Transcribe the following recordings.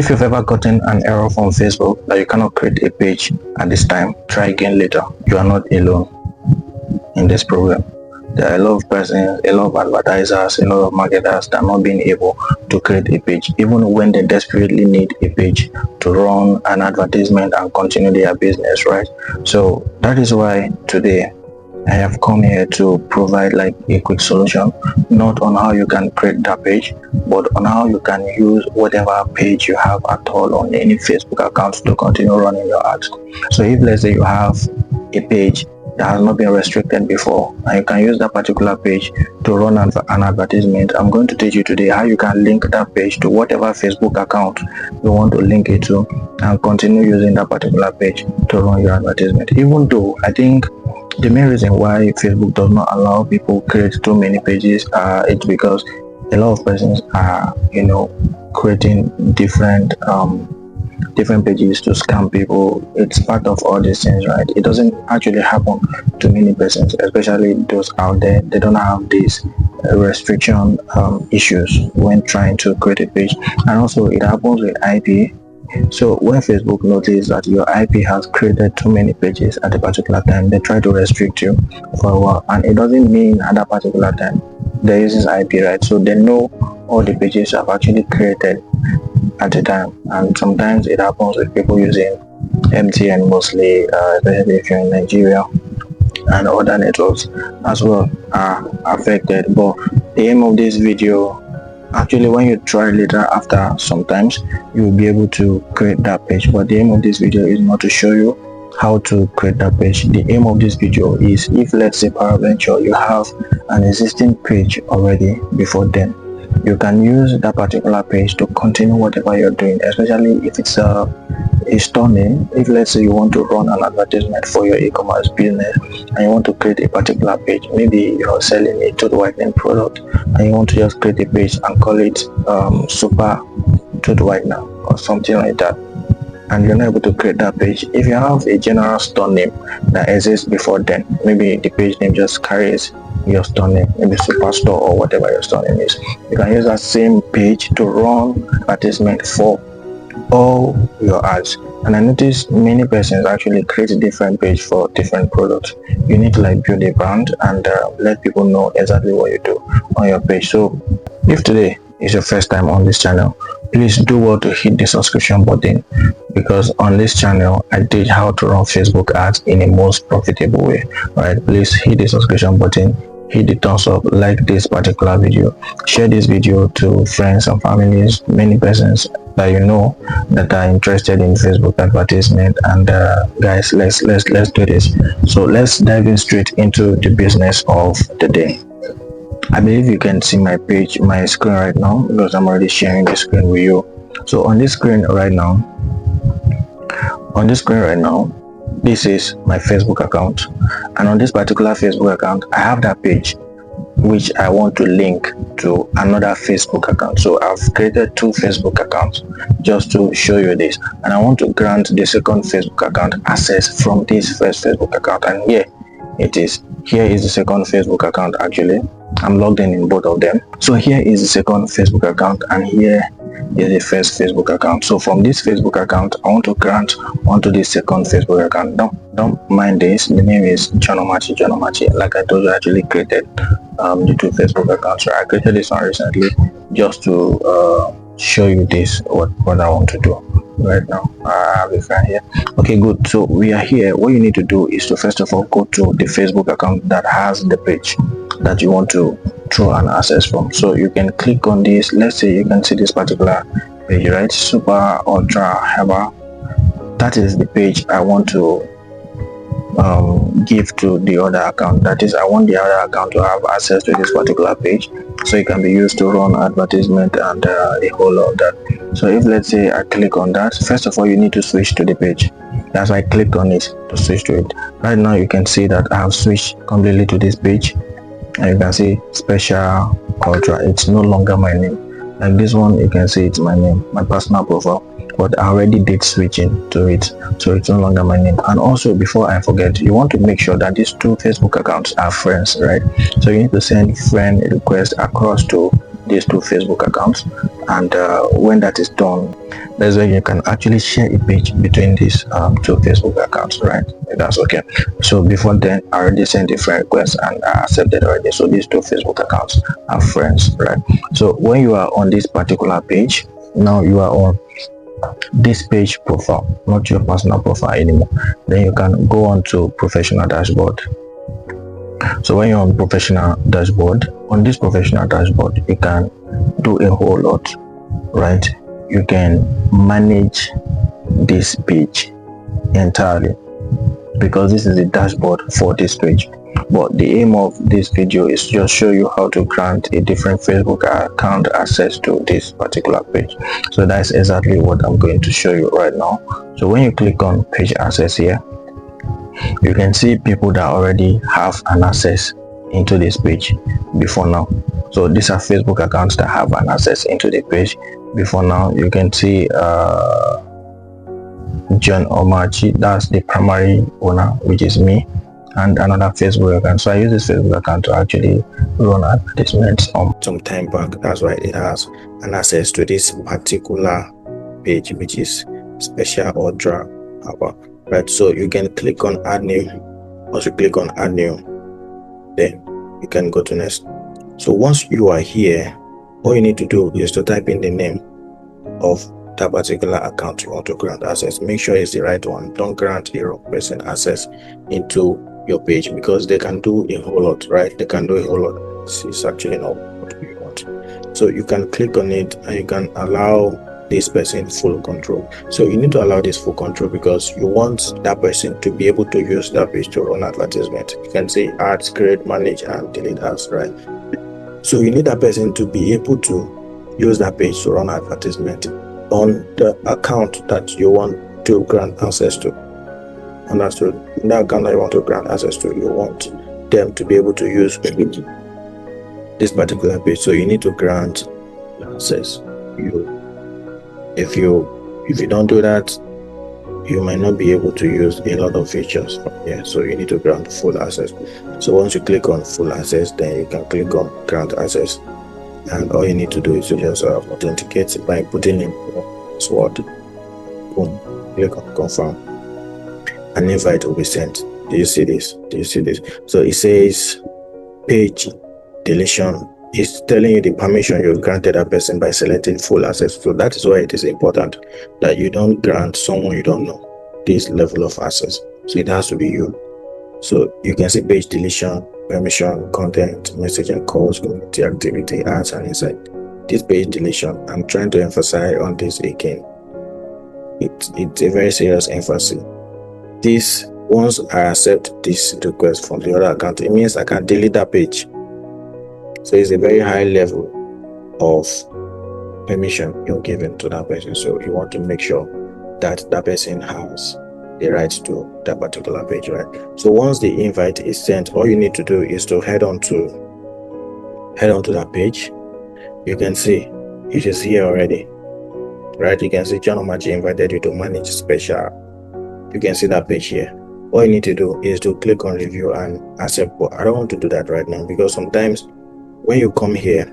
If you've ever gotten an error from Facebook that you cannot create a page at this time, try again later. You are not alone in this problem. There are a lot of persons, a lot of advertisers, a lot of marketers that are not being able to create a page, even when they desperately need a page to run an advertisement and continue their business, right? So that is why today I have come here to provide like a quick solution, not on how you can create that page, but on how you can use whatever page you have at all on any Facebook account to continue running your ads. So if let's say you have a page that has not been restricted before and you can use that particular page to run an advertisement, I'm going to teach you today how you can link that page to whatever Facebook account you want to link it to and continue using that particular page to run your advertisement. Even though I think the main reason why Facebook does not allow people create too many pages it's because a lot of persons are creating different pages to scam people. It's part of all these things, right? It doesn't actually happen to many persons, especially those out there. They don't have these restriction issues when trying to create a page. And also it happens with IP. So when Facebook notices that your IP has created too many pages at a particular time, they try to restrict you for a while, and it doesn't mean at that particular time there is IP, right? So they know all the pages you have actually created at the time, and sometimes it happens with people using MTN mostly, especially if you're in Nigeria, and other networks as well are affected. But the aim of this video, actually when you try later after sometimes you will be able to create that page, but the aim of this video is not to show you how to create that page. The aim of this video is, if let's say peradventure you have an existing page already before then, you can use that particular page to continue whatever you're doing, especially if it's a store name. If let's say you want to run an advertisement for your e-commerce business and you want to create a particular page, maybe you're selling a tooth whitening product and you want to just create a page and call it super tooth whitener or something like that, and you're not able to create that page. If you have a general store name that exists before then, maybe the page name just carries your store name, maybe Superstore or whatever your store name is, you can use that same page to run advertisement for all your ads. And I noticed many persons actually create a different page for different products. You need to like build a brand and let people know exactly what you do on your page. So if today is your first time on this channel, please do well to hit the subscription button, because on this channel I teach how to run Facebook ads in a most profitable way. Alright, please hit the subscription button, hit the thumbs up, like this particular video, share this video to friends and families, many persons that you know that are interested in Facebook advertisement. And guys, let's do this. So let's dive in straight into the business of the day. I believe you can see my page, my screen right now, because I'm already sharing the screen with you. So on this screen right now, this is my Facebook account, and on this particular Facebook account I have that page which I want to link to another Facebook account. So I've created two Facebook accounts just to show you this, and I want to grant the second Facebook account access from this first Facebook account. And here it is. Here is the second Facebook account. Actually I'm logged in both of them. So here is the second Facebook account and here is the first Facebook account. So from this Facebook account I want to grant onto this second Facebook account. Don't mind this, the name is John Omachi. Like I told you, I actually created the two Facebook accounts. So I created this one recently just to show you this, what I want to do right now. I have it right here. Okay, good. So we are here. What you need to do is to first of all go to the Facebook account that has the page that you want to throw an access from. So you can click on this. Let's say you can see this particular page, right? Super Ultra Herbal. That is the page I want to give to the other account. That is, I want the other account to have access to this particular page, so it can be used to run advertisement and the whole of that. So if let's say I click on that, first of all you need to switch to the page. That's why I clicked on it to switch to it. Right now you can see that I have switched completely to this page, and you can see Special Ultra. It's no longer my name. Like this one, you can see it's my name, my personal profile, but I already did switching to it, so it's no longer my name. And also, before I forget, you want to make sure that these two Facebook accounts are friends, right? So you need to send friend request across to these two Facebook accounts, And when that is done, that's when you can actually share a page between these two Facebook accounts, right? That's okay. So before then, I already sent a friend request and I accepted already. So these two Facebook accounts are friends, right? So when you are on this particular page, now you are on this page profile, not your personal profile anymore. Then you can go on to professional dashboard. So when you're on professional dashboard, on this professional dashboard, you can do a whole lot, right? You can manage this page entirely, because this is the dashboard for this page. But the aim of this video is just show you how to grant a different Facebook account access to this particular page. So that's exactly what I'm going to show you right now. So when you click on page access here, you can see people that already have an access into this page before now. So these are Facebook accounts that have an access into the page before now. You can see John Omachi, that's the primary owner, which is me, and another Facebook account. So I use this Facebook account to actually run advertisements on some time back. That's why it has an access to this particular page, which is special order about, right? So you can click on add new. Once you click on add new, then you can go to next. So once you are here, all you need to do is to type in the name of that particular account you want to grant access. Make sure it's the right one. Don't grant a wrong person access into your page, because they can do a whole lot, right? They can do a whole lot. It's actually not what you want. So you can click on it and you can allow this person full control. So you need to allow this full control because you want that person to be able to use that page to run advertisement. You can say ads, create, manage, and delete ads, right? So you need that person to be able to use that page to run advertisement on the account that you want to grant access to. Understood? In that account that you want to grant access to, you want them to be able to use this particular page. So you need to grant access. If you don't do that, you might not be able to use a lot of features from here. So you need to grant full access. So once you click on full access, then you can click on grant access, and all you need to do is to just authenticate by putting in password. Boom, click on confirm. An invite will be sent. Do you see this? Do you see this? So it says page deletion. It's telling you the permission you've granted a person by selecting full access. So that is why it is important that you don't grant someone you don't know this level of access. So it has to be you. So you can see page deletion, permission, content, messaging, calls, community activity, ads, and insight. This page deletion, I'm trying to emphasize on this again. It's a very serious emphasis. This, once I accept this request from the other account, it means I can delete that page. So it's a very high level of permission you're giving to that person. So you want to make sure that that person has the right to that particular page, right? So once the invite is sent, all you need to do is to head on to that page. You can see it is here already, right? You can see John Omachi invited you to manage special. You can see that page here. All you need to do is to click on review and accept. But I don't want to do that right now, because sometimes when you come here,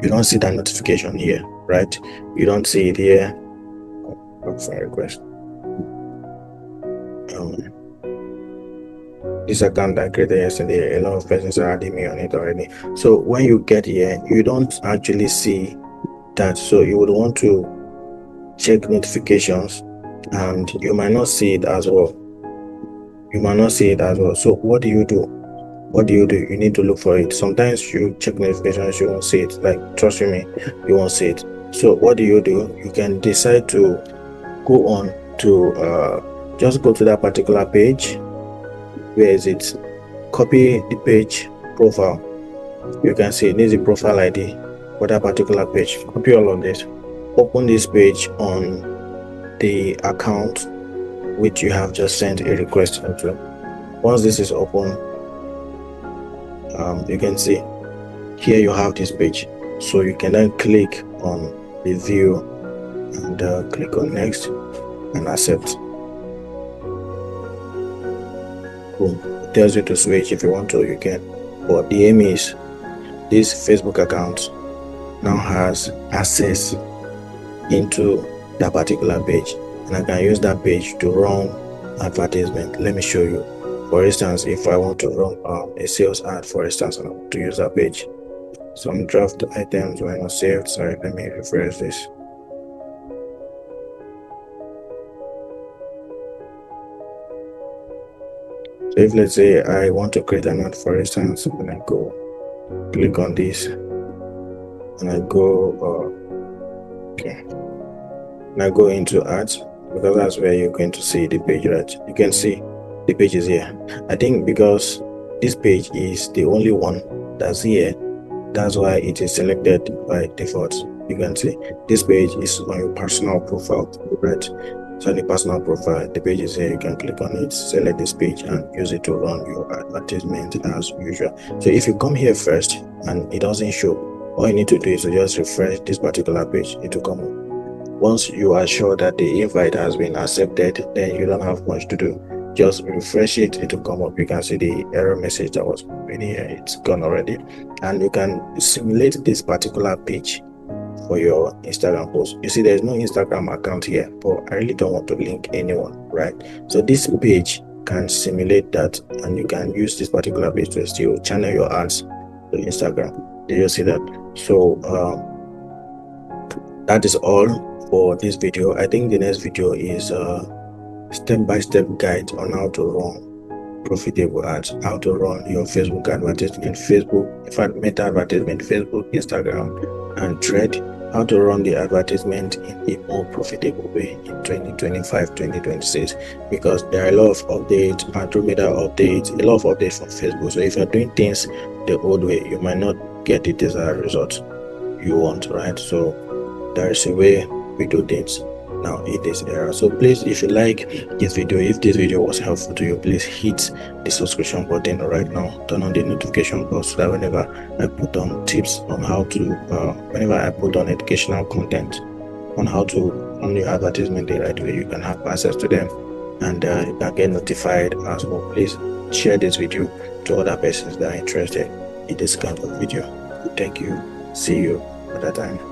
you don't see that notification here, right? You don't see it here. Friend request. This account I created yesterday, a lot of persons are adding me on it already. So when you get here, you don't actually see that. So you would want to check notifications, and you might not see it as well. So what do you do? You need to look for it. Sometimes you check notifications, you won't see it. Like, trust me, you won't see it. So what do? You can decide to go on to just go to that particular page. Where is it? Copy the page profile. You can see this is the profile ID for that particular page. Copy all of this. Open this page on the account which you have just sent a request into. Once this is open, you can see here you have this page. So you can then click on review and click on next and accept. Boom. It tells you to switch. If you want to, you can. But the aim is this Facebook account now has access into that particular page, and I can use that page to run advertisement. Let me show you. For instance, if I want to run a sales ad, for instance, and I want to use that page, some draft items were not saved. Sorry, let me refresh this. So if, let's say, I want to create an ad, for instance, and I go click on this, and I go okay, and I go into ads, because that's where you're going to see the page, right? You can see the page is here. I think because this page is the only one that's here, that's why it is selected by default. You can see this page is on your personal profile, right? So the personal profile, the page is here. You can click on it, select this page, and use it to run your advertisement as usual. So if you come here first and it doesn't show, all you need to do is to just refresh this particular page. It will come up. Once you are sure that the invite has been accepted, then you don't have much to do. Just refresh it, it will come up. You can see the error message that was in here, it's gone already. And you can simulate this particular page for your Instagram post. You see, there's no Instagram account here, but I really don't want to link anyone, right? So this page can simulate that, and you can use this particular page to still channel your ads to Instagram. Did you see that? So that is all for this video. I think the next video is step-by-step guide on how to run profitable ads, how to run your Facebook advertisement in Facebook, in fact, Meta advertisement, Facebook, Instagram, and Thread, how to run the advertisement in a more profitable way in 2025, 2026, because there are a lot of updates, Andromeda updates, a lot of updates from Facebook. So if you're doing things the old way, you might not get the desired result you want, right? So there is a way we do things now in this era. So please, if you like this video, if this video was helpful to you, please hit the subscription button right now, turn on the notification bell, so that whenever I put on tips on how to whenever I put on educational content on how to run your advertisement the right way, you can have access to them, and you can get notified as well. Please share this video to other persons that are interested in this kind of video. Thank you. See you at that time.